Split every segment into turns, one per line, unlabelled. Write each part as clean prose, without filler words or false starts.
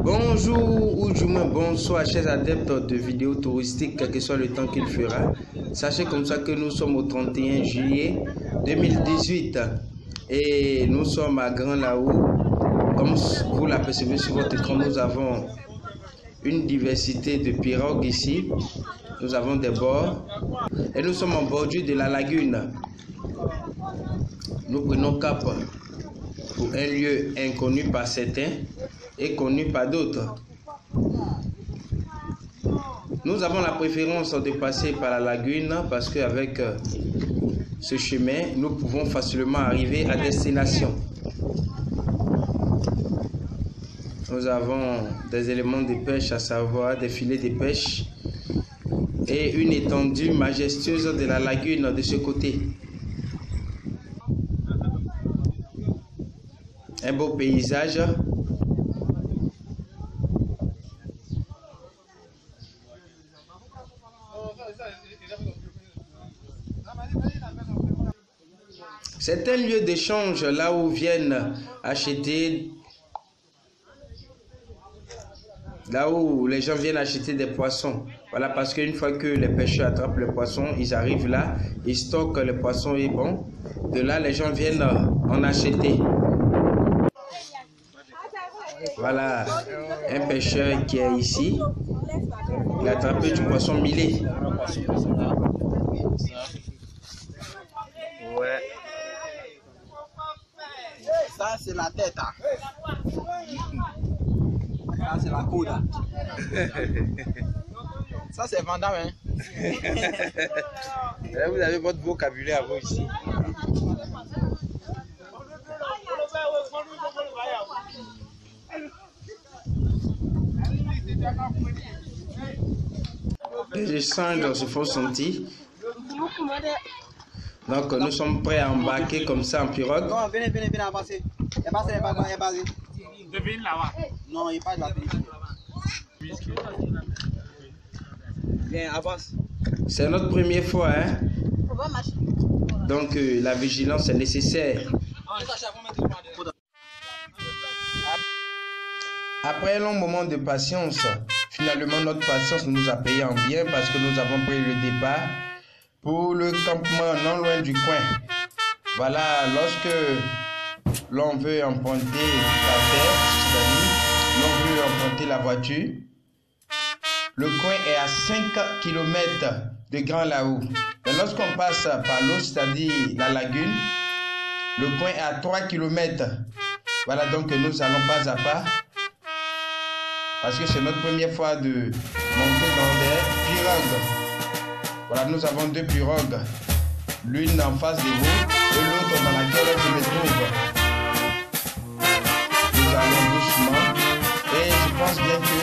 Bonjour ou du moins bonsoir chers adeptes de vidéos touristiques, quel que soit le temps qu'il fera. Sachez comme ça que nous sommes au 31 juillet 2018 et nous sommes à Grand Laou. Comme vous l'apercevez sur votre écran, nous avons une diversité de pirogues ici. Nous avons des bords et nous sommes en bordure de la lagune. Nous prenons cap pour un lieu inconnu par certains et connu par d'autres. Nous avons la préférence de passer par la lagune parce qu'avec ce chemin, nous pouvons facilement arriver à destination. Nous avons des éléments de pêche, à savoir des filets de pêche et une étendue majestueuse de la lagune de ce côté. Un beau paysage. C'est un lieu d'échange là où viennent acheter, là où les gens viennent acheter des poissons. Voilà, parce qu'une fois que les pêcheurs attrapent le poisson, ils arrivent là, ils stockent le poisson et bon, de là les gens viennent en acheter. Voilà, un pêcheur qui est ici, il a attrapé du poisson milé.
Ouais. Ça c'est la tête. Ça c'est la coude. Ça c'est vendable, hein.
Là, vous avez votre vocabulaire à vous ici. Les échanges se font sentir. Donc nous sommes prêts à embarquer comme ça en pirogue.
Non, venez, avancer. Il est basé. Non, il n'est pas de la vie. Viens, avance.
C'est notre première fois, hein. Donc la vigilance est nécessaire. Après un long moment de patience, finalement notre patience nous a payé en bien parce que nous avons pris le départ pour le campement non loin du coin. Voilà, lorsque l'on veut emprunter la terre, c'est-à-dire l'on veut emprunter la voiture, le coin est à 5 km de Grand Laou. Mais lorsqu'on passe par l'eau, c'est-à-dire la lagune, le coin est à 3 km. Voilà, donc nous allons pas à pas. Parce que c'est notre première fois de monter dans des pirogues. Voilà, nous avons deux pirogues. L'une en face de vous et l'autre dans laquelle je me trouve. Nous allons doucement. Et je pense bien que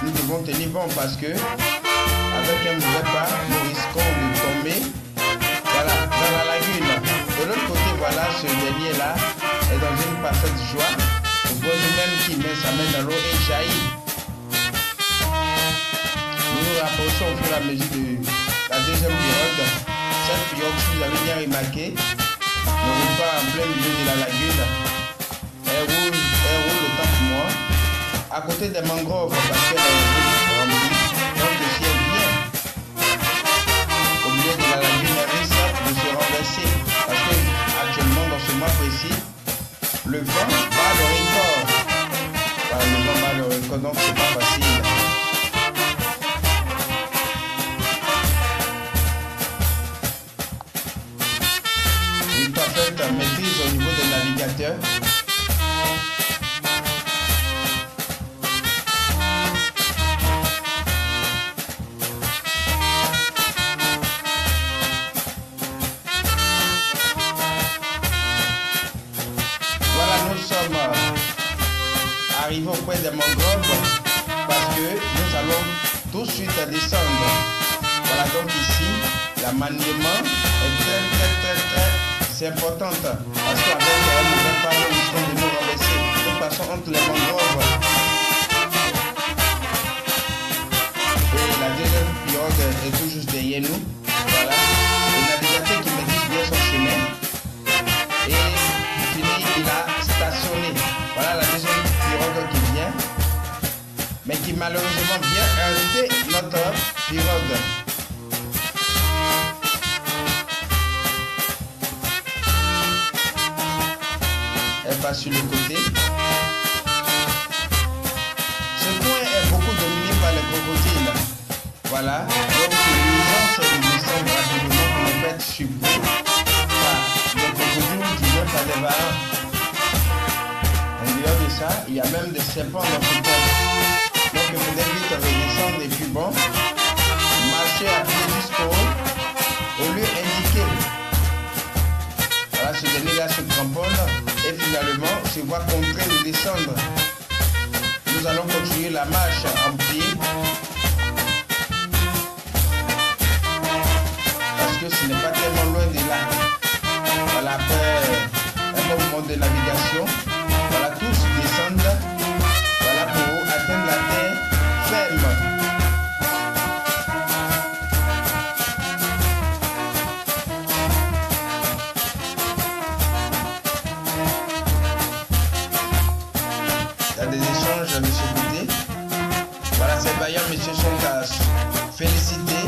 nous devons tenir bon parce que avec un mauvais pas, nous risquons de tomber. Voilà, dans la lagune. De l'autre côté, voilà, ce dernier-là est dans une parfaite joie. Vous voyez même qui met sa main dans l'eau et jaillit. Nous nous rapprochons au fur et à mesure de la deuxième pirogue. Cette pirogue, si vous avez bien remarqué, ne roule pas en plein milieu de la lagune. Elle roule autant que moi. À côté des mangroves, parce qu'elle est remplie. Donc le ciel vient. Au milieu de la lagune, elle risque de se renverser. Parce que actuellement, dans ce mois précis, le vent bat le record. Voilà, le vent bat le record, donc c'est pas facile. Une parfaite maîtrise au niveau des navigateurs. Arriver auprès des mangroves parce que nous allons tout de suite descendre. Voilà, donc ici, la maniement est très importante parce qu'avec un mauvais pas, nous risquons de nous renverser. Nous passons entre les mangroves. Et la deuxième pirogue est tout juste derrière nous. Voilà, le navigateur qui maîtrise bien son chemin. Et malheureusement bien heurté notre pirogue. Elle passe sur le côté. Ce coin est beaucoup dominé par les crocodiles. Voilà. Donc l'urgence est de descendre rapidement pour ne pas être surpris par les crocodiles qui viennent par des varans. En dehors de ça, il y a même des serpents dans ce coin. Donc il faudrait vite redescendre et puis bon, marcher à pied jusqu'au lieu indiqué. Voilà, ce dernier-là se cramponne et finalement se voit contraint de descendre. Nous allons continuer la marche en pied parce que ce n'est pas tellement loin de là. Voilà, après un bon moment de navigation, voilà, tous descendent, voilà, pour atteindre la terre ferme. Il y a des échanges de ce côté. Voilà, ces vaillants messieurs sont à féliciter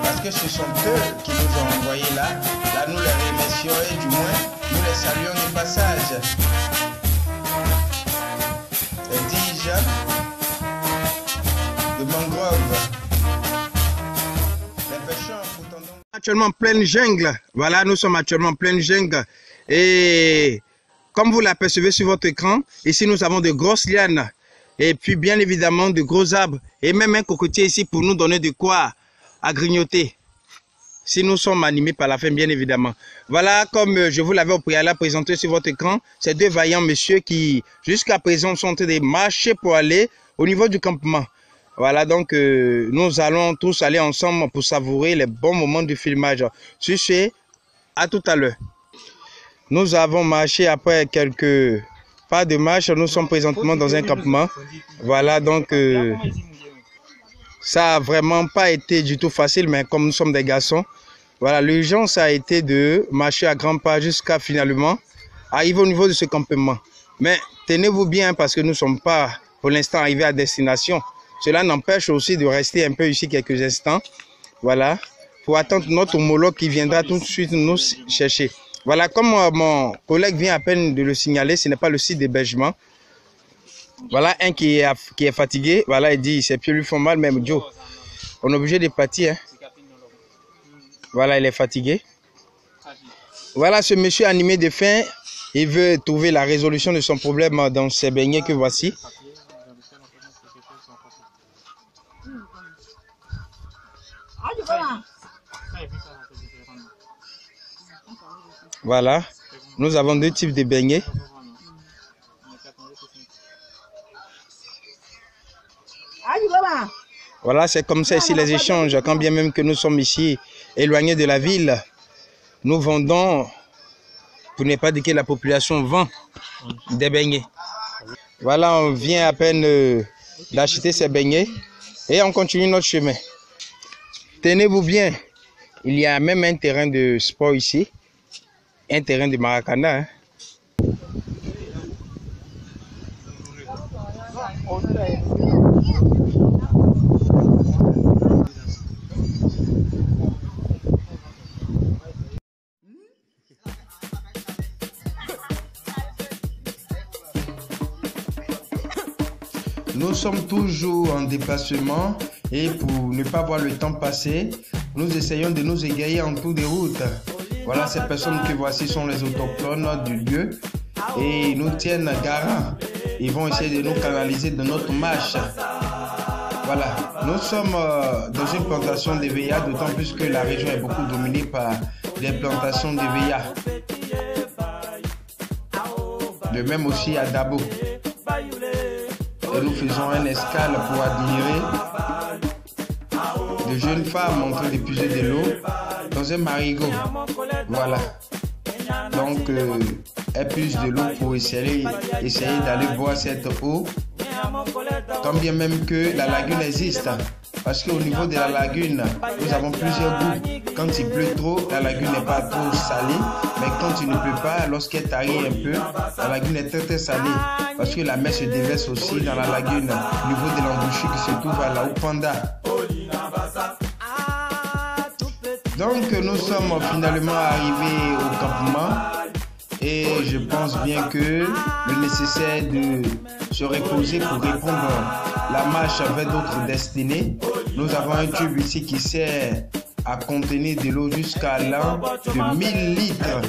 parce que ce sont eux qui nous ont envoyés là. Là, nous les remercions et du moins, nous les saluons du passage. Les tiges de mangrove. Les pêcheurs pourtant actuellement en pleine jungle. Voilà, nous sommes actuellement en pleine jungle. Et comme vous l'apercevez sur votre écran, ici nous avons de grosses lianes et puis bien évidemment de gros arbres et même un cocotier ici pour nous donner de quoi à grignoter. Si nous sommes animés par la faim, bien évidemment. Voilà, comme je vous l'avais au préalable présenté sur votre écran, ces deux vaillants messieurs qui jusqu'à présent sont en train de marcher pour aller au niveau du campement. Voilà, donc nous allons tous aller ensemble pour savourer les bons moments du filmage. Sur ce, à tout à l'heure. Nous avons marché après quelques pas de marche. Nous sommes présentement dans un campement. Voilà, donc ça n'a vraiment pas été du tout facile, mais comme nous sommes des garçons, voilà, l'urgence a été de marcher à grands pas jusqu'à finalement arriver au niveau de ce campement. Mais tenez-vous bien parce que nous ne sommes pas pour l'instant arrivés à destination. Cela n'empêche aussi de rester un peu ici quelques instants. Voilà, pour attendre notre homologue qui viendra tout de suite nous chercher. Voilà, comme mon collègue vient à peine de le signaler, ce n'est pas le site d'hébergement. Voilà, un qui est fatigué. Voilà, il dit ses pieds lui font mal, même Joe. On est obligé de partir. Hein. Voilà, il est fatigué. Voilà, ce monsieur animé de faim, il veut trouver la résolution de son problème dans ces beignets que voici. Voilà, nous avons deux types de beignets. Voilà, c'est comme ça ici les échanges. Quand bien même que nous sommes ici éloignés de la ville, nous vendons, pour ne pas dire que la population vend des beignets. Voilà, on vient à peine d'acheter ces beignets et on continue notre chemin. Tenez-vous bien, il y a même un terrain de sport ici. Un terrain de Maracana. Hein. Nous sommes toujours en déplacement et pour ne pas voir le temps passer, nous essayons de nous égayer en cours de route. Voilà, ces personnes que voici sont les autochtones du lieu et nous tiennent garant. Ils vont essayer de nous canaliser dans notre marche. Voilà, nous sommes dans une plantation de VIA, d'autant plus que la région est beaucoup dominée par les plantations de VIA. De même aussi à Dabo. Et nous faisons une escale pour admirer de jeunes femmes en train de puiser de l'eau dans un marigot. Voilà. Donc, elles puisent de l'eau pour essayer d'aller boire cette eau. Tant bien même que la lagune existe. Parce qu'au niveau de la lagune, nous avons plusieurs goûts. Quand il pleut trop, la lagune n'est pas trop salée. Mais quand il ne pleut pas, lorsqu'elle tarit un peu, la lagune est très salée. Parce que la mer se déverse aussi dans la lagune. Au niveau de l'embouchure qui se trouve à la Oupanda. Donc nous sommes finalement arrivés au campement. Et je pense bien que le nécessaire de se reposer pour répondre la marche vers d'autres destinées. Nous avons un tube ici qui sert à contenir de l'eau jusqu'à l'an de 1000 litres.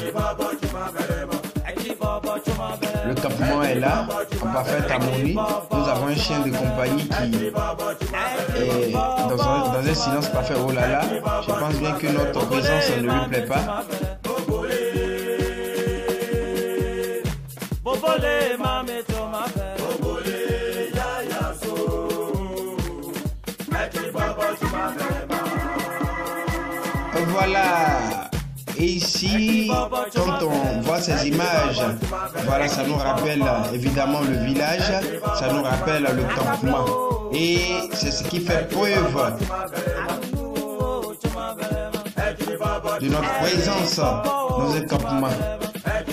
Le campement est là, en parfaite harmonie. Nous avons un chien de compagnie qui est dans un silence parfait. Oh là là, je pense bien que notre présence ne lui plaît pas. Voilà. Et ici, quand on voit ces images, voilà, ça nous rappelle évidemment le village, ça nous rappelle le campement. Et c'est ce qui fait preuve de notre présence dans un campement.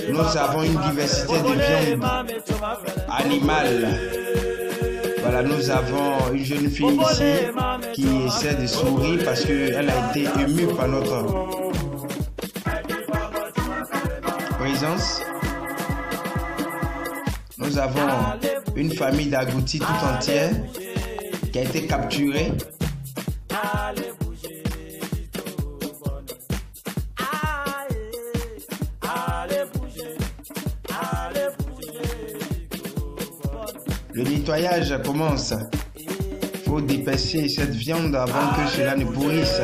Nous avons une diversité de viandes animales. Voilà, nous avons une jeune fille ici qui essaie de sourire parce qu'elle a été émue par notre présence. Nous avons une famille d'agoutis tout entière qui a été capturée. Le nettoyage commence. Il faut dépêcher cette viande avant que cela ne pourrisse.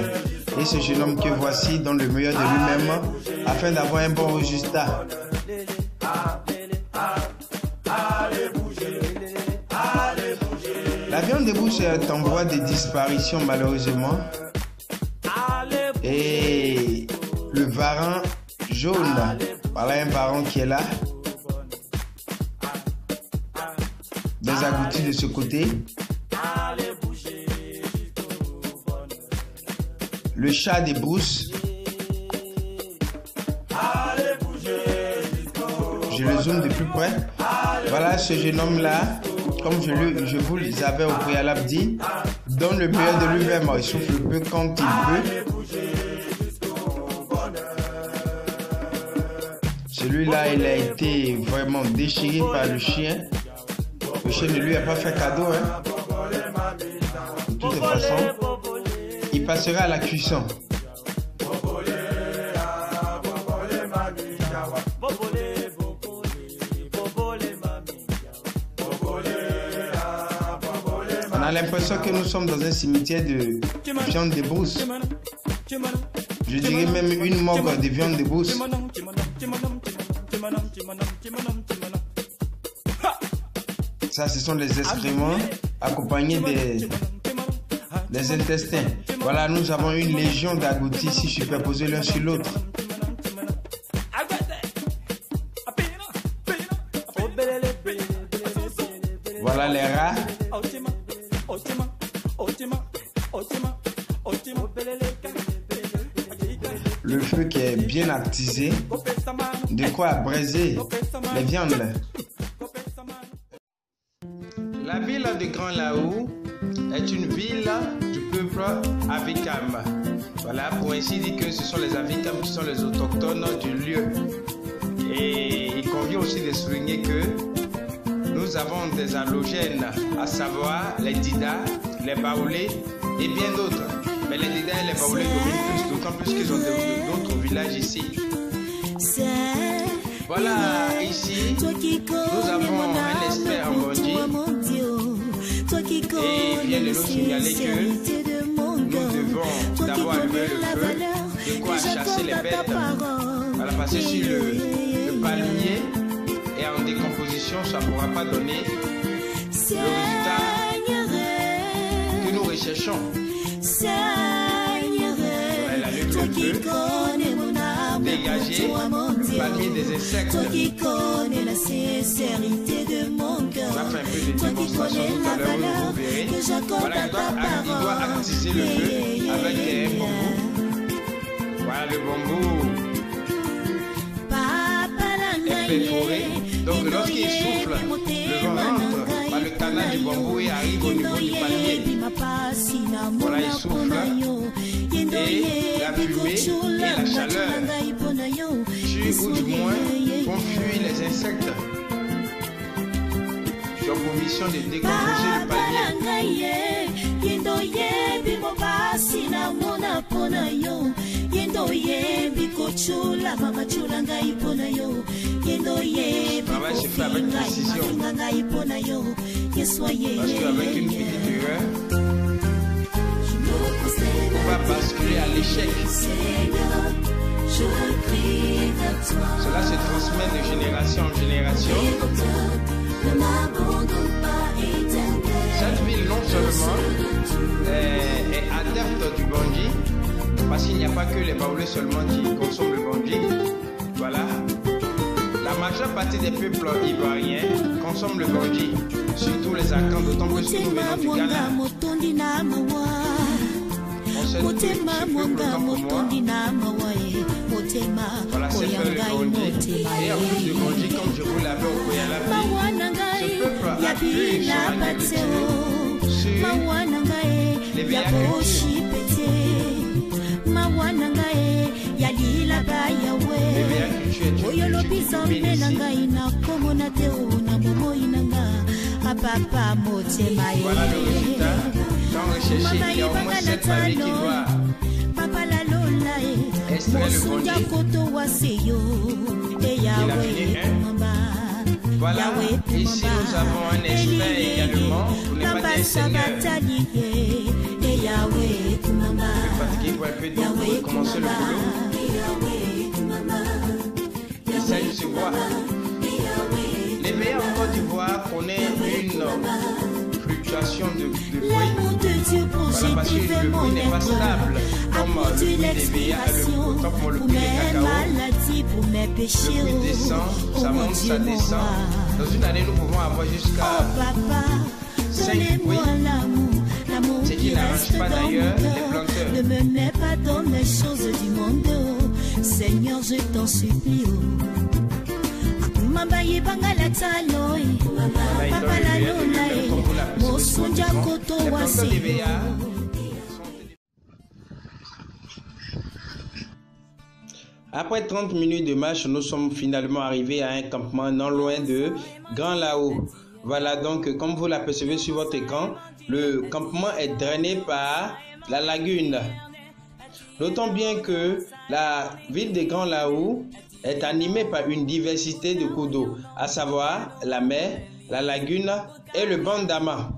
Et ce jeune homme que voici donne le meilleur de lui-même afin d'avoir un bon résultat. La viande de bouche est en voie de disparition malheureusement. Et le varan jaune, voilà un varan qui est là. Des agoutis de ce côté. Le chat des brousses. Je le zoome de plus près. Voilà ce jeune homme là, comme je vous l'avais au préalable dit, donne le meilleur de lui-même. Il souffle peu quand il peut. Celui-là, il a été vraiment déchiré par le chien. Le chien ne lui a pas fait cadeau. Hein. De toutes les façons, il passera à la cuisson. On a l'impression que nous sommes dans un cimetière de viande de brousse. Je dirais même une morgue de viande de brousse. Ça, ce sont les excréments accompagnés des intestins. Voilà, nous avons une légion d'agoutis ici superposés l'un sur l'autre. Voilà les rats. Le feu qui est bien attisé. De quoi braiser les viandes. La ville de Grand Lahou est une ville du peuple Avikam. Voilà, pour ainsi dire que ce sont les Avikam qui sont les autochtones du lieu. Et il convient aussi de souligner que nous avons des allogènes, à savoir les Dida, les Baoulés et bien d'autres. Mais les Dida et les Baoulés dominent plus, d'autant plus qu'ils ont d'autres villages ici. Voilà, ici, nous avons un expert en Bondi. Et il vient de nous signaler que nous devons d'abord allumer le feu, de quoi chasser les bêtes. Voilà, parce que si le palmier est en décomposition, ça ne pourra pas donner le résultat que nous recherchons. Elle allume le feu. Dès dégager le palmier des insectes.
Toi qui connais la sincérité de mon cœur.
On a fait un peu de démonstration tout à l'heure, vous verrez. Voilà, il doit attiser le feu avec un bambou. Voilà le bambou est perforé. Donc lorsqu'il souffle, le vent rentre par le canal du bambou et arrive au niveau du palmier. Voilà, il souffle et la fumée et la chaleur tuent ou du moins font fuir les insectes. J'ai pour mission de décomposer le palmier. Travail se fait avec précision. Parce qu'avec une petite erreur, on va basculer à l'échec. Cela se transmet de génération en génération. Cette ville non seulement est adepte du bandit, parce qu'il n'y a pas que les Baoulés seulement qui consomment le bandit. Voilà. La majeure partie des peuples ivoiriens consomment le bandit, surtout les Akans, d'autant que nous venons du Ghana. On sait tous ce peuple autant pour moi. Voilà, c'est fait le bandit. Et en plus du bandit, comme je vous l'avais au Koyala, ce peuple appuie son agriculture sur les véhicules. Voilà le résultat. Quand recherché, il y a au moins 7 familles qui doivent extraire le bandit. Il a fini un. Voilà, ici nous avons un expert également. Vous n'êtes pas des seigneurs. Fatigué pour un peu d'eau pour recommencer le boulot. Essaye de se voir. Les meilleurs en Côte d'Ivoire connaissent une fluctuation de prix. Voilà, parce que le prix n'est pas stable comme le prix des veillas, autant pour le prix des cacao. Le prix descend, ça monte, ça descend. Dans une année, nous pouvons avoir jusqu'à 5 prix. Ce qui n'arrange pas d'ailleurs les planteurs.
Ne me mets pas dans les choses du monde, oh. Seigneur, je t'en supplie.
Après 30 minutes de marche, nous sommes finalement arrivés à un campement non loin de Grand Lao. Voilà donc, comme vous l'apercevez sur votre écran, le campement est drainé par la lagune. Notons bien que la ville de Grand Lao est animée par une diversité de cours d'eau, à savoir la mer, la lagune et le bandama.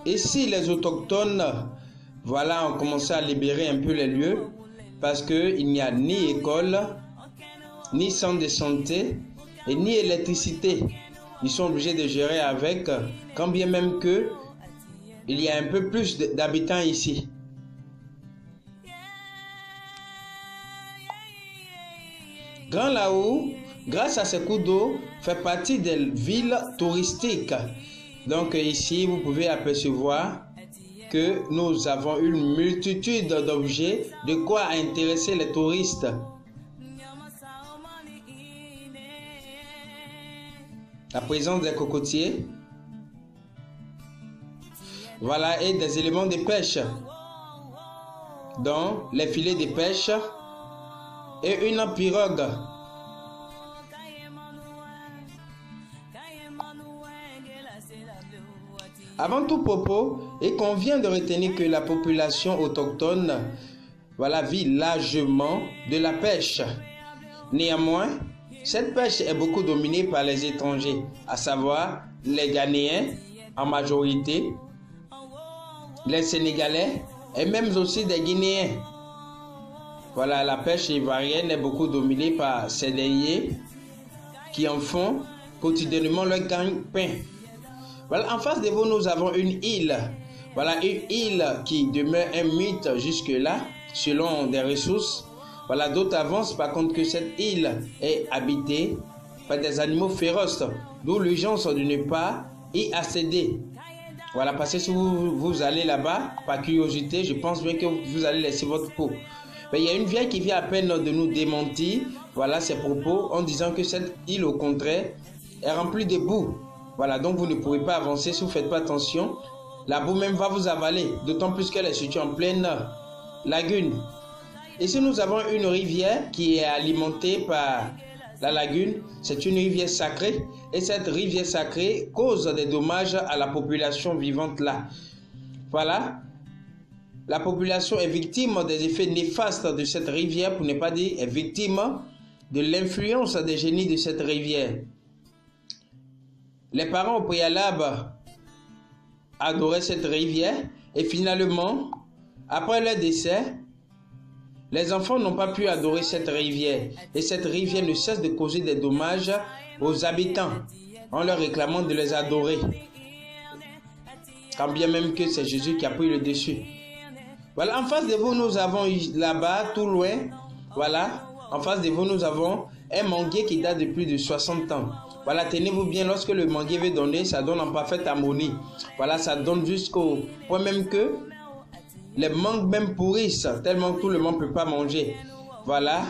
Ici, les autochtones, voilà, ont commencé à libérer un peu les lieux parce qu'il n'y a ni école, ni centre de santé et ni électricité. Ils sont obligés de gérer avec, quand bien même que il y a un peu plus d'habitants ici. Grand Lao, grâce à ces cours d'eau, fait partie des villes touristiques. Donc ici, vous pouvez apercevoir que nous avons une multitude d'objets, de quoi intéresser les touristes. La présence des cocotiers, voilà, et des éléments de pêche, dont les filets de pêche et une pirogue. Avant tout propos, il convient de retenir que la population autochtone, voilà, vit largement de la pêche. Néanmoins, cette pêche est beaucoup dominée par les étrangers, à savoir les Ghanéens en majorité, les Sénégalais et même aussi des Guinéens. Voilà, la pêche ivoirienne est beaucoup dominée par ces derniers qui en font quotidiennement leur gagne-pain. Voilà, en face de vous, nous avons une île Voilà, une île qui demeure un mythe jusque-là, selon des ressources. Voilà, d'autres avancent par contre que cette île est habitée par des animaux féroces, d'où l'urgence de ne pas y accéder. Voilà, parce que si vous allez là-bas, par curiosité, je pense bien que vous allez laisser votre peau. Mais il y a une vieille qui vient à peine de nous démentir, voilà, ses propos, en disant que cette île, au contraire, est remplie de boue. Voilà, donc vous ne pourrez pas avancer si vous ne faites pas attention. La boue même va vous avaler, d'autant plus qu'elle est située en pleine lagune. Ici, nous avons une rivière qui est alimentée par la lagune. C'est une rivière sacrée. Et cette rivière sacrée cause des dommages à la population vivante là. Voilà. La population est victime des effets néfastes de cette rivière, pour ne pas dire est victime de l'influence des génies de cette rivière. Les parents au préalable adoraient cette rivière et finalement, après leur décès, les enfants n'ont pas pu adorer cette rivière et cette rivière ne cesse de causer des dommages aux habitants en leur réclamant de les adorer. Quand bien même que c'est Jésus qui a pris le dessus. Voilà, en face de vous, nous avons là-bas, tout loin, voilà, en face de vous, nous avons un manguier qui date de plus de 60 ans. Voilà, tenez-vous bien, lorsque le manguier veut donner, ça donne en parfaite harmonie. Voilà, ça donne jusqu'au point même que les mangues même pourrissent, tellement que tout le monde ne peut pas manger. Voilà.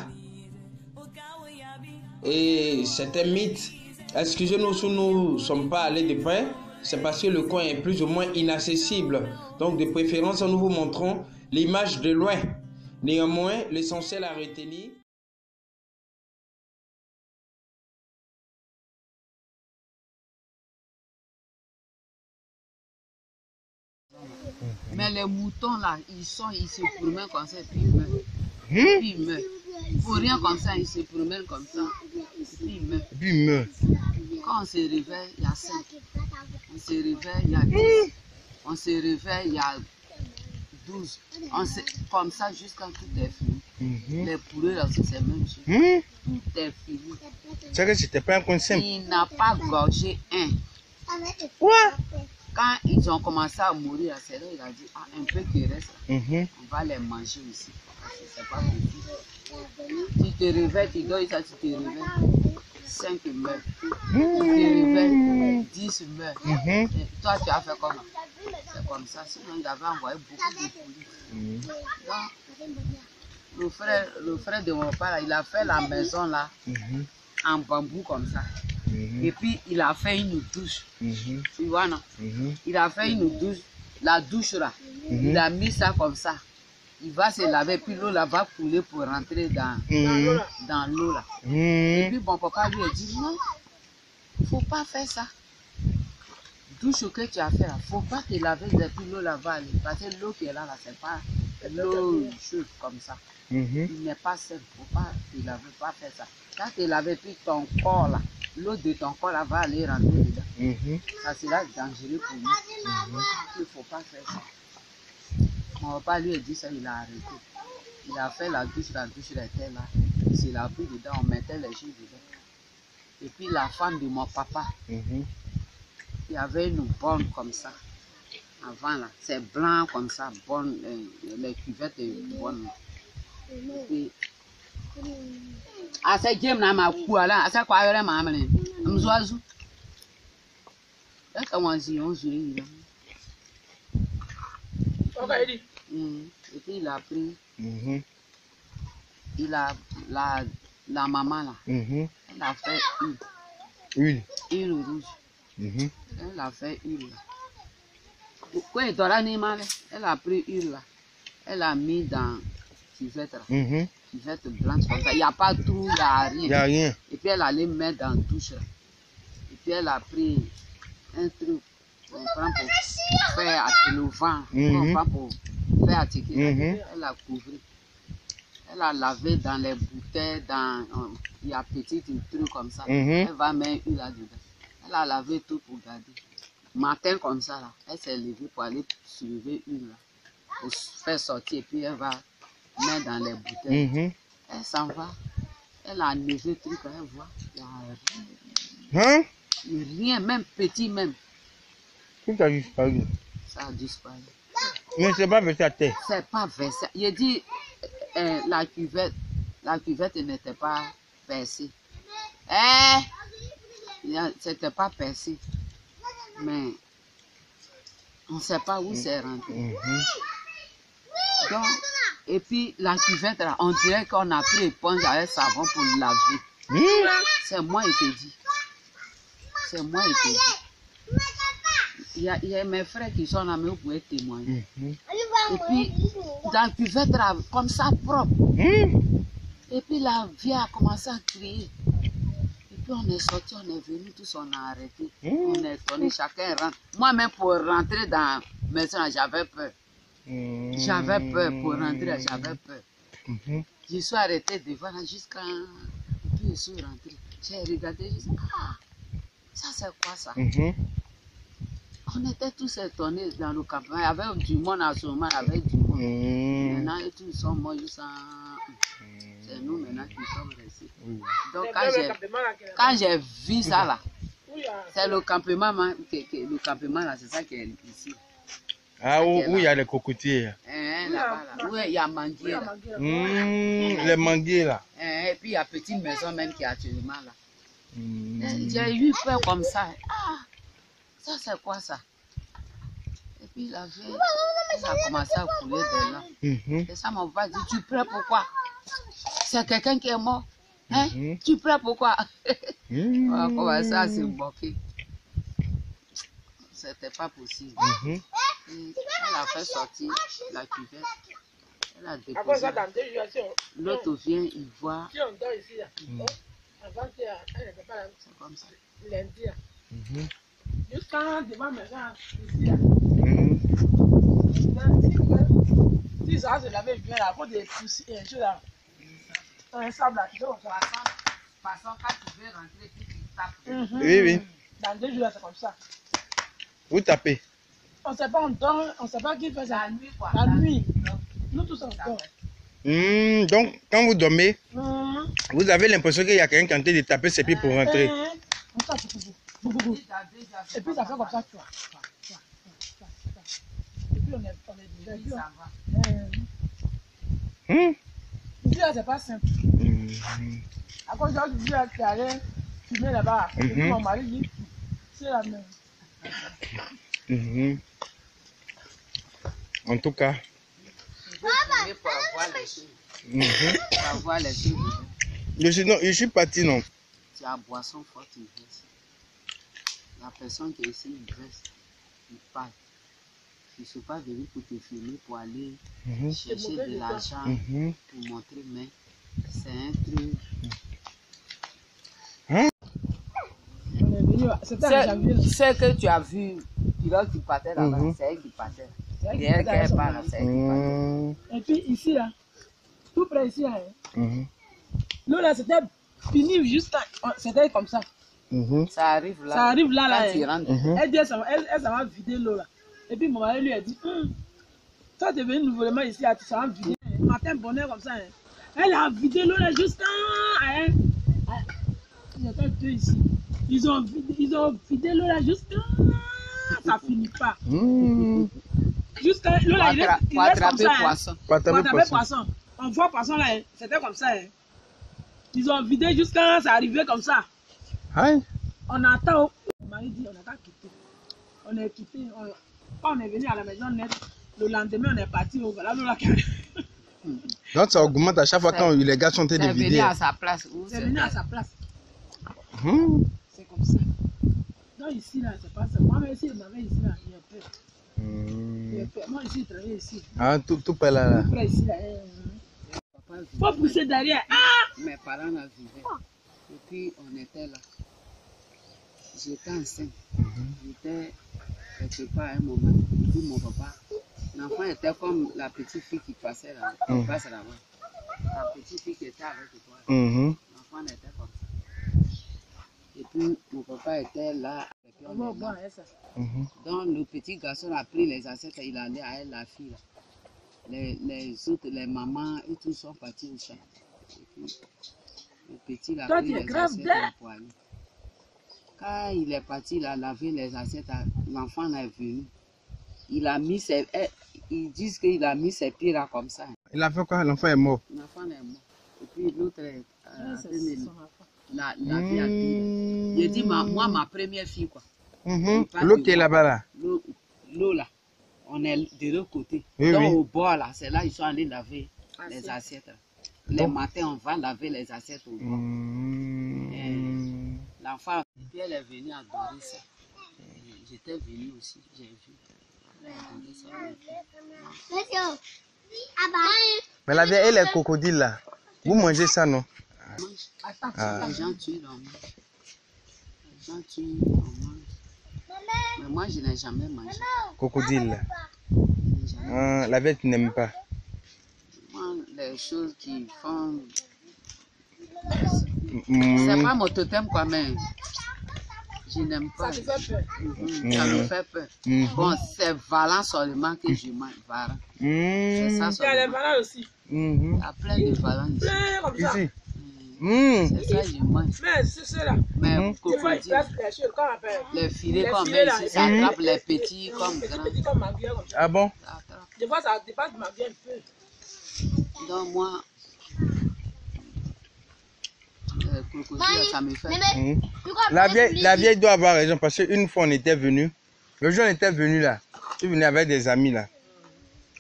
Et c'est un mythe. Excusez-nous si nous ne sommes pas allés de près, c'est parce que le coin est plus ou moins inaccessible. Donc, de préférence, nous vous montrons l'image de loin. Néanmoins, l'essentiel à retenir.
Mais les moutons là, ils se promènent comme ça, puis ils meurent. Puis ils meurent. Pour rien comme ça, ils se promènent comme ça, puis ils meurent. Quand on se réveille, il y a 5. On se réveille, il y a 10. On se réveille, il y a 12. Comme ça jusqu'à tout est fini. Les poulets là aussi, c'est même chose. Tout est fini.
C'est que c'était pas un concept.
Il n'a pas gorgé un.
Quoi?
Quand ils ont commencé à mourir, c'est là il a dit, un peu qui reste, on va les manger aussi. C'est pas possible. Tu te réveilles, tu dors, ça, tu te réveilles, 5 meurent. Tu te réveilles, 10 meurent. Et toi, tu as fait comment? C'est comme ça, sinon il avait envoyé beaucoup de poules. Donc, le frère de mon père, il a fait la maison là, en bambou comme ça. Et puis il a fait une douche. Tu vois, non? Il a fait une douche, la douche là. Il a mis ça comme ça. Il va se laver, puis l'eau là va couler pour rentrer dans l'eau là. Et puis mon papa lui a dit non, il ne faut pas faire ça. Douche que tu as fait là, il ne faut pas te laver et puis l'eau là va aller. Parce que l'eau qui est là, c'est pas l'eau chaude comme ça. Il n'est pas sain, il ne faut pas te laver, pas faire ça. Quand tu laves, puis ton corps là, l'eau de ton corps là va aller rentrer dedans. Ça sera dangereux pour nous. Il ne faut pas faire ça. Mon papa lui a dit ça, il a arrêté. Il a fait la douche était là. Il s'est lavé dedans, on mettait les choses dedans. Et puis la femme de mon papa, il y avait une bonne comme ça. Avant là, c'est blanc comme ça, bonne, les cuvettes bonnes. Et puis, à cette gemme là, ma coula, à cette quoi, ma maman, m'zoazou. Là, comment on dit, on joue là. Et puis il a pris, il a la maman là, elle a fait huile rouge. Elle a fait huile là. Quand il dort l'animal, elle a pris huile là, elle a mis dans cuvette là, cuvette blanche comme ça. Il n'y a pas de trou, il n'y a rien.
Il n'y a rien.
Et puis elle allait mettre dans la douche là. Et puis elle a pris un truc. On prend pour faire le vent, on prend pour faire attirer. Elle a couvert. Elle a lavé dans les bouteilles, il y a petit truc comme ça. Elle va mettre une là-dedans. Elle a lavé tout pour garder. Matin comme ça, là, elle s'est levée pour aller soulever une là, pour faire sortir et puis elle va mettre dans les bouteilles. Elle s'en va. Elle a levé le truc, elle voit. Il n'y a rien. Rien, même petit même.
Qu'est-ce que tu as vu?
Ça a disparu.
Mais c'est pas versé à terre.
C'est pas versé. Il dit la cuvette n'était pas percée. C'était pas percé. Mais on ne sait pas où c'est rentré. Donc, et puis la cuvette, là, on dirait qu'on a pris éponge avec savon pour le laver. C'est moi qui te dis. C'est moi qui te dis. Il y a mes frères qui sont là, mais vous pouvez témoigner. Et puis, dans la cuvette, là, comme ça, propre. Et puis la vieille a commencé à crier. Et puis on est sorti, on est venu, tous on a arrêté. On est tourné, chacun rentre. Moi-même, pour rentrer dans la maison, j'avais peur. J'avais peur pour rentrer, j'avais peur. Je suis arrêté devant jusqu'à... Et puis je suis rentré. J'ai regardé, je dis, ah, ça c'est quoi ça? On était tous étonnés dans le campement. Il y avait du monde à ce moment, il y avait du monde. Maintenant, tous ils sont morts juste en... C'est nous maintenant qui sommes restés. Donc quand j'ai vu ça là, c'est le campement, le campement là, c'est ça qui est ici.
Ah, où il y a les cocotiers.
Là-bas, là. Où il y a manguier là.
Les manguiers là.
Et puis il y a une petite maison même qui est actuellement là. J'ai eu peur comme ça. Ah, ça c'est quoi ça? Et puis la vieille, elle a commencé à couler de là. Et ça mon papa dit, tu prends pourquoi? C'est quelqu'un qui est mort. Hein? Tu prends pourquoi? On a commencé à se moquer. C'était pas possible. Elle a fait sortir la cuvette. Elle a déposé. L'autre vient, il voit. C'est comme ça.
Jusqu'à devant mes gens, ici. Si ça se lavait bien là, pour des poussières, là. Un sable là, tu vois.
Façon, quand tu veux rentrer, tu tapes.
Oui.
Dans 2 jours, c'est comme ça.
Vous tapez.
On ne sait pas, on dort, on ne sait pas qui fait ça.
La nuit, quoi.
La nuit. Nous tous on dort.
Donc, quand vous dormez, vous avez l'impression qu'il y a quelqu'un qui est en train de taper ses pieds pour rentrer.
On tape, et puis ça fait comme ça, tu vois. Et puis on est déjà. Ici, là, c'est pas simple. À cause de Dieu qui allait fumer là-bas, et puis mon mari dit, c'est la même.
En tout cas.
Pour avoir les choses.
Je suis parti, non.
Tu as boisson forte, il verse. La personne qui est ici, il verse. Il parle. Je ne suis pas venu pour te filmer, pour aller chercher de l'argent, pour montrer, mais c'est un truc. Ce que tu as vu, pilote qui partait là-bas, c'est elle qui partait. C'est elle qui parle, c'est elle qui partait.
Et puis ici, là, tout près ici, là, nous là, c'était fini jusqu'à. C'était comme ça.
Ça arrive là.
Ça arrive là, là.
Elle
dit, elle s'en va vider l'eau là. Et puis mon mari lui a dit, toi tu es venu nouvellement ici, tu s'en vas vider. Matin, bonheur comme ça. Elle a vidé l'eau là jusqu'à. J'étais deux ici. Ils ont vidé l'eau là jusqu'à. Ça finit pas. Jusqu'à l'eau là, il reste comme ça.
Poisson.
Pour attraper poisson. On voit poisson là, c'était comme ça. Ils ont vidé jusqu'à ça arrivait comme ça. On attend. Mon mari dit, on a qu'à quitter. On est quitté. Quand on est venu à la maison net, le lendemain on est parti. Voilà,
donc ça augmente à chaque fois quand les gars sont en train de vider.
C'est venu à sa place.
C'est venu à sa place. C'est comme ça. Donc ici là, c'est pas ça. Moi même ici, ma mère ici là, il y a peur. Il y a peur. Moi ici, je travaille ici.
Ah, tout près là.
Tout près ici là. Faut pousser derrière.
Mes parents la vivaient. Et puis on était là. J'étais enceinte. J'étais quelque part à un moment. Et puis mon papa, l'enfant était comme la petite fille qui passait là. Qui passe là-bas. La petite fille qui était avec toi. L'enfant était comme ça. Et puis mon papa était là. Et puis on est là. Donc le petit garçon a pris les assiettes et il allait à elle, la fille là. Les autres, les mamans et tous sont partis au champ. Et puis, le petit il a pris les assiettes pour aller. Quand il est parti, il a lavé les assiettes, l'enfant est venu. il a mis ses... Ils disent qu'il a mis ses pieds là comme ça.
Il a fait quoi? L'enfant est mort.
L'enfant est mort. Et puis l'autre est... la vie a dit. J'ai dit, moi, ma première fille, quoi.
L'autre qui est là-bas, là.
L'eau, là. On est de l'autre côté.
Oui,
donc,
oui.
au bord, là, c'est là ils sont allés laver les assiettes. Là. Les matins, on va laver les assiettes au bord. L'enfant, puis elle est venue adorer ça. J'étais venue aussi, j'ai vu. Elle a adoré ça.
Mais la vieille, elle est crocodile, là. Vous mangez ça, non?
Les gens tuent, on mange. Les gens tuent, on mange. Mais moi, je n'ai jamais mangé.
Crocodile. La vieille, tu n'aimes pas.
Moi, les choses qui font... C'est pas mon totem, quoi, mais je n'aime pas. Ça me fait peur. Bon, c'est valant seulement que je mange. Valant. C'est ça seulement.
Il y a les valants aussi.
Il y a plein de valants ici.
Plein comme ça.
Ici.
C'est ça que je mange.
Mais c'est cela.
Mais
Des fois, ils
crocodile,
placent les choses, comment on appelle?
les filets
Les
qu'on
filets,
met
là,
ici, ça attrape les petits comme
Les
grands.
petits comme ma bière, comme ça.
Ah bon?
Ça attrape.
Des fois, ça dépasse ma bière un peu.
Donc moi, crocodile, ça me fait.
La vieille doit avoir raison parce qu'une fois on était venu, le jour on était venu là, je venais avec des amis là.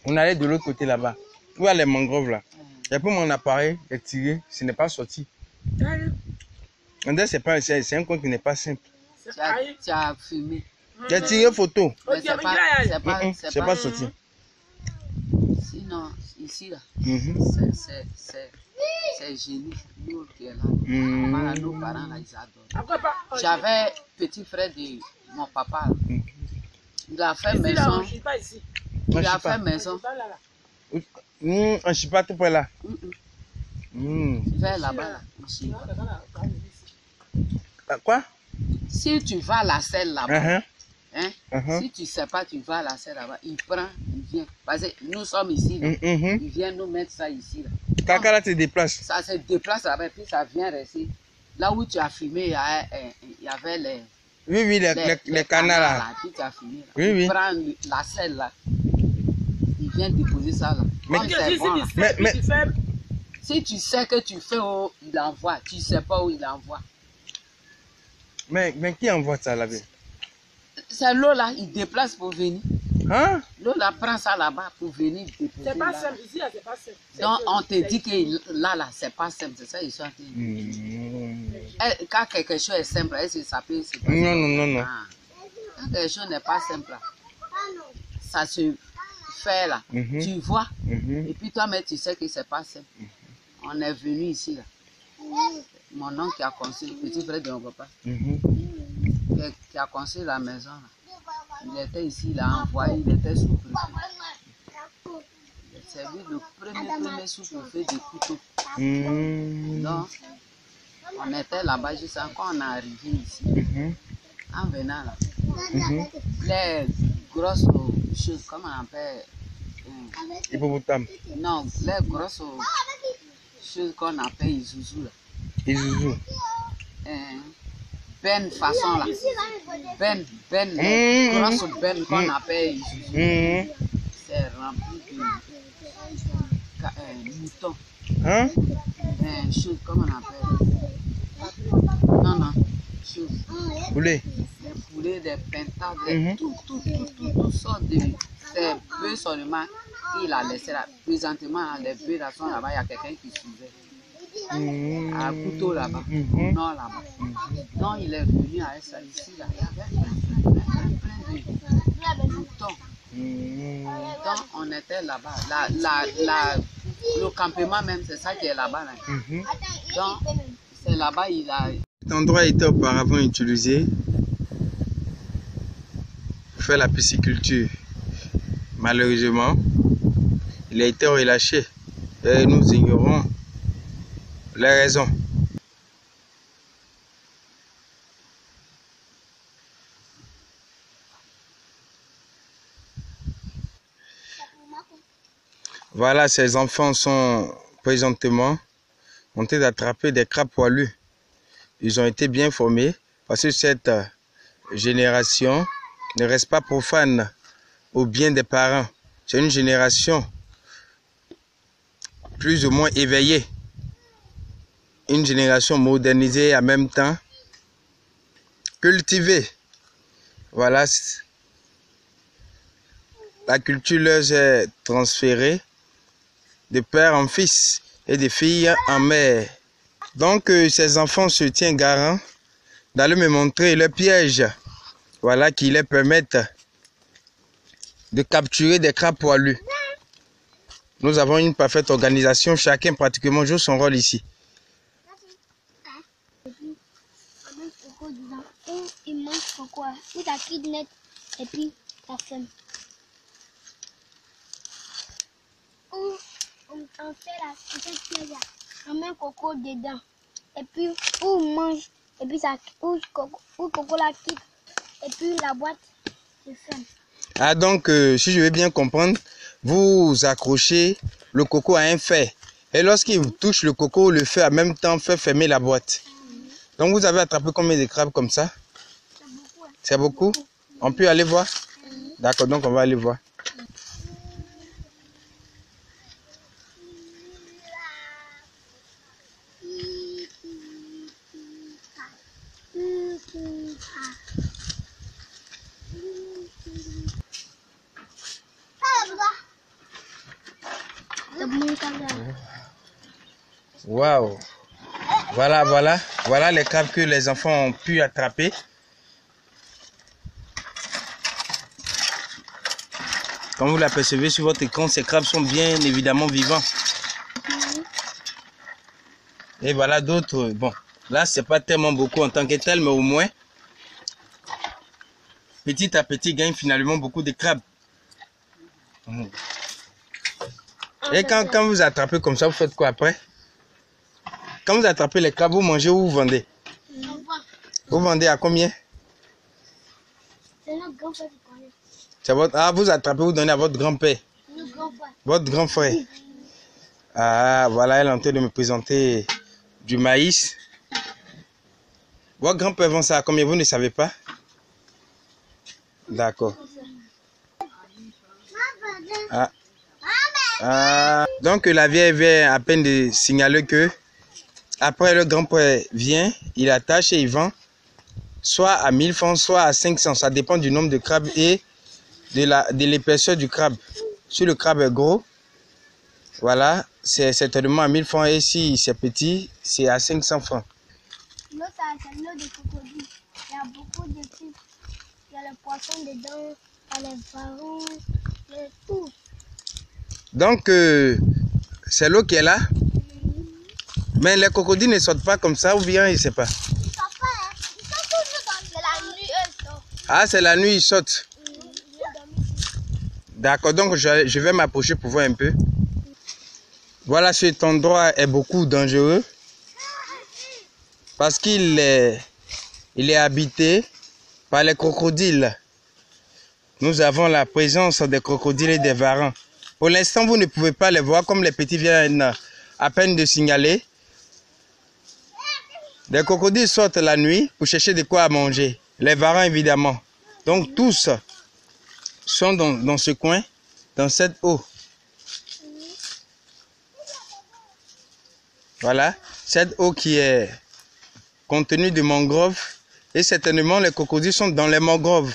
On allait de l'autre côté là-bas, où il y a les mangroves là. J'ai pris mon appareil, j'ai tiré, ce n'est pas sorti. C'est un compte qui n'est pas simple.
Tu as fumé.
J'ai tiré photo,
Mais c'est
c'est pas sorti.
Sinon, ici là, c'est génie. Nous qui est là. Voilà, nos parents là, ils adorent. J'avais petit frère de mon papa. Il a fait maison.
Je suis pas ici.
Il a fait maison.
On ne suis pas tout près là.
Vers là-bas. Là, ici.
Quoi?
Si tu vas à la selle là-bas, hein,
Uh-huh.
si tu ne sais pas, tu vas à la selle là-bas, il prend, il vient. Parce que nous sommes ici, là. Il vient nous mettre ça ici. Là.
Kakala te déplace.
Ça se déplace là-bas, puis ça vient rester. Là où tu as fumé, il y avait les...
Oui, les canards là.
Puis tu as fumé. Là.
Oui, oui.
Il prend la selle là. Il vient déposer ça là.
Mais-
Comme c'est bon, là.
Mais-
Si tu sais que tu fais où il envoie, tu ne sais pas où il envoie.
Mais qui envoie ça là-bas?
C'est l'eau là, il déplace pour venir.
Hein?
L'eau là prend ça là-bas pour venir déposer.
C'est pas
là.
simple. Ici, là, c'est pas simple.
Donc on te dit que là, c'est pas simple. C'est ça, ils sont en train de dire. Quand quelque chose est simple, est-ce que ça peut se passer?
Non.
Ah. Quand quelque chose n'est pas simple, là, ça se fait là. Tu vois, et puis toi-même, tu sais que c'est pas simple. On est venu ici là. Mon oncle qui a construit, le petit frère de mon papa, qui a construit la maison là. Il était ici, il a envoyé, il était sous-préfet. Il a servi le premier sous-préfet de couteau. Donc, on était là-bas juste quand on est arrivé ici. En venant là, les grosses choses, comment on appelle?
Hippopotame.
Non, les grosses choses qu'on appelle Isuzu là.
Isuzu.
Ben façon là. Ben, les grosses ben qu'on appelle Isuzu. C'est rempli de moutons.
Hein?
Chose, comment on appelle? Non, chose.
Poulet.
Des poulets, des pintades, tout sortes de... C'est peu seulement qu'il a laissé là. Présentement, les bœufs là sont là-bas, il y a quelqu'un qui suivait. À couteau là-bas, non là-bas. Donc il est venu avec ça ici, là. Il y avait plein de moutons. Donc on était là-bas. Le campement même, c'est ça qui est là-bas. Là. Donc c'est là-bas, il a...
Cet endroit était auparavant utilisé pour faire la pisciculture. Malheureusement, il a été relâché et nous ignorons les raisons. Voilà, ces enfants sont présentement en train d'attraper des crabes poilus. Ils ont été bien formés parce que cette génération ne reste pas profane au bien des parents. C'est une génération plus ou moins éveillée. Une génération modernisée en même temps. Cultivée. Voilà. La culture leur est transférée de père en fils et de fille en mère. Donc, ces enfants se tiennent garants d'aller me montrer le piège. Voilà, qui leur permettent de capturer des crabes poilus. Nous avons une parfaite organisation. Chacun pratiquement joue son rôle ici.
Il mange pourquoi? Il t'a kidnappé et puis ta femme. On fait la pièce là. On met un coco dedans. Et puis, on mange. Et puis, ça, coco la quitte. Et puis, la boîte se ferme.
Ah, donc, si je vais bien comprendre, vous accrochez le coco à un fer. Et lorsqu'il touche le coco, le fer en même temps fait fermer la boîte. Donc, vous avez attrapé combien de crabes comme ça? C'est beaucoup. On peut aller voir? D'accord, donc on va aller voir. Waouh! Voilà les crabes que les enfants ont pu attraper. Comme vous l'apercevez sur votre écran, ces crabes sont bien évidemment vivants. Et voilà d'autres. Bon, là, c'est pas tellement beaucoup en tant que tel, mais au moins, petit à petit, gagne finalement beaucoup de crabes. Et quand vous attrapez comme ça, vous faites quoi après? Quand vous attrapez les crabes, vous mangez ou vous vendez? Vous vendez à combien?
C'est notre grand-père qui connaît.
C'est votre... Ah, vous attrapez, vous donnez à votre grand-père?
Notre grand-père.
Votre grand frère? Ah, voilà, elle est en train de me présenter du maïs. Votre grand-père vend ça à combien? Vous ne savez pas? D'accord. Donc la vieille vient à peine de signaler que après le grand-père vient, il attache et il vend soit à 1000 francs, soit à 500. Ça dépend du nombre de crabes et de l'épaisseur du crabe. Si le crabe est gros, voilà, c'est certainement à 1000 francs. Et si c'est petit, c'est à 500 francs.
L'eau, c'est l'eau de crocodile. Il y a beaucoup de trucs. Il y a le poisson dedans, il y a les varons, il y a tout. Donc,
c'est l'eau qui est là. Mais les crocodiles ne sortent pas comme ça ou bien, je ne sais pas.
Ils ne sortent pas, hein. Ils sortent toujours dans la nuit, eux sortent.
Ah, c'est la nuit, ils sortent. D'accord, donc je vais m'approcher pour voir un peu. Voilà, cet endroit est beaucoup dangereux. Parce qu'il est habité par les crocodiles. Nous avons la présence des crocodiles et des varans. Pour l'instant, vous ne pouvez pas les voir comme les petits viennent à peine de signaler. Les crocodiles sortent la nuit pour chercher de quoi manger. Les varans, évidemment. Donc, tous sont dans ce coin, dans cette eau. Voilà, cette eau qui est contenue de mangroves. Et certainement, les crocodiles sont dans les mangroves.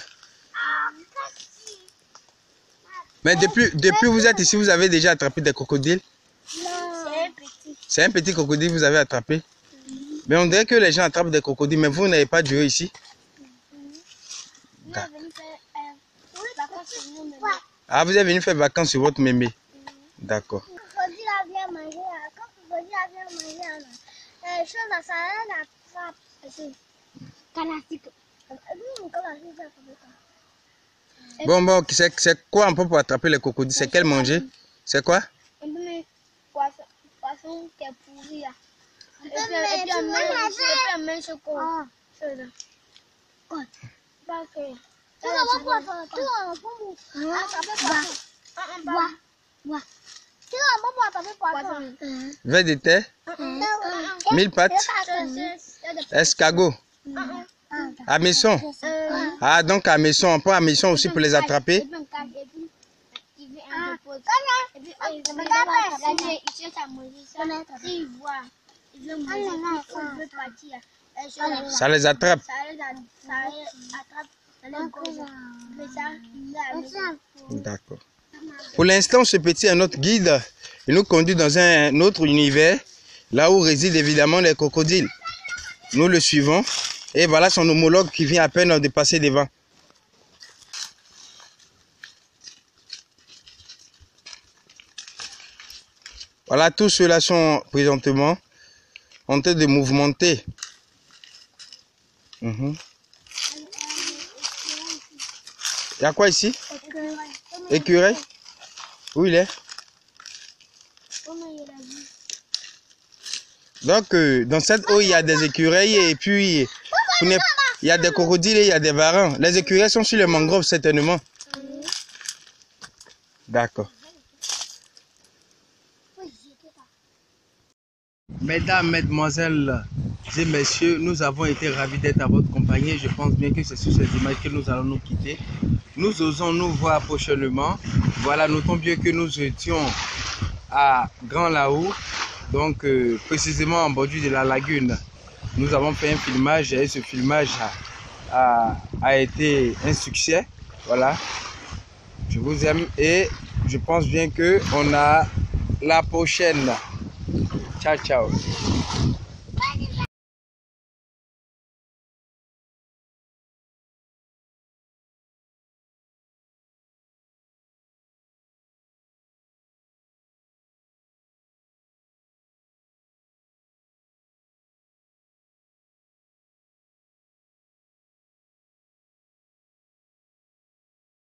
Mais depuis que vous êtes ici, vous avez déjà attrapé des crocodiles?
Non, c'est un petit.
C'est un petit crocodile que vous avez attrapé? Mais on dirait que les gens attrapent des crocodiles, mais vous n'avez pas duré ici? Ah, vous êtes venu faire vacances sur votre mémé? D'accord.
Crocodile vient manger, quand crocodile vient manger, les choses ça attrape. Canastique.
Bon, c'est quoi un peu pour attraper les crocodiles? C'est quel manger? C'est quoi?
Un poisson qui est pourri. Et puis on met chocolat.
Vers de terre? 1000 pattes? Escargot? Hameçon? Ah, donc hameçon, on prend hameçon aussi pour les attraper?
pose. Et puis, il cherche à manger ça. S'il voit, il veut manger, il veut partir.
Ça les attrape.
Ça les attrape dans les gorges. Mais ça,
D'accord. Pour l'instant, ce petit est notre guide. Il nous conduit dans un autre univers, là où résident évidemment les crocodiles. Nous le suivons. Et voilà son homologue qui vient à peine de passer devant. Voilà, tous ceux-là sont présentement en train de mouvementer. Il y a quoi ici? Écureuil? Où il est? Donc, dans cette eau, il y a des écureuils et puis il y a des crocodiles et il y a des varans. Les écureuils sont sur les mangroves, certainement. D'accord. Mesdames, mesdemoiselles et messieurs, nous avons été ravis d'être à votre compagnie. Je pense bien que c'est sur ces images que nous allons nous quitter. Nous osons nous voir prochainement. Voilà, notons bien que nous étions à Grand Lahou, donc précisément en bordure de la lagune. Nous avons fait un filmage et ce filmage a été un succès. Voilà, je vous aime et je pense bien que on a la prochaine. Ciao, ciao.